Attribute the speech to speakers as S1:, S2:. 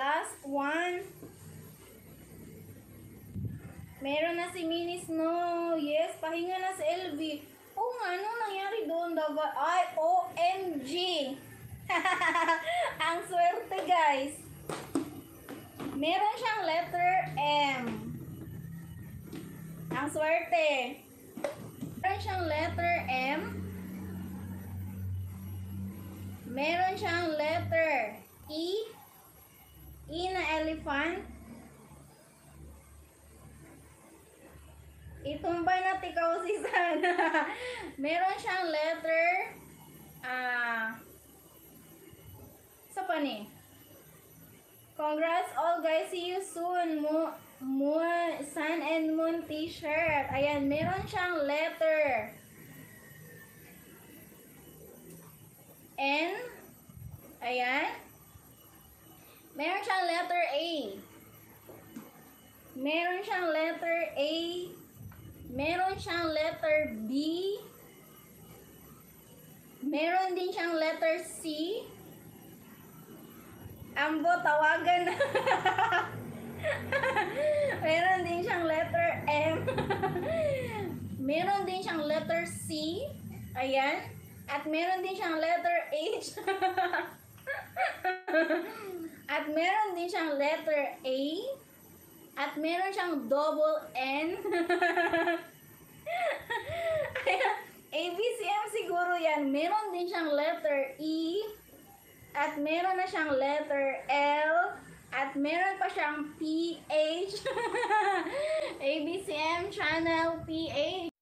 S1: last one. Meron na si Mini Snow. Yes, pahinga na si LV. Oh, ano nangyari doon? Ay, OMG! Ang swerte, guys. Meron siyang letter M. Ang swerte. Meron siyang letter M. Meron siyang letter E. E na elephant. Itumba na tikaw si Sana. Meron siyang letter sa pani. Congrats all guys. See you soon. Sun and Moon t-shirt. Ayan, meron siyang letter N. Ayan. Meron siyang letter A. Meron siyang letter A. Meron siyang letter B. Meron din siyang letter C. Ambo, tawagan na. Meron din siyang letter M. Meron din siyang letter C. Ayan. At meron din siyang letter H. At meron din siyang letter A. At meron siyang double N. ABCM siguro yan. Meron din siyang letter E. At meron na siyang letter L. At meron pa siyang PH. ABCM channel PH.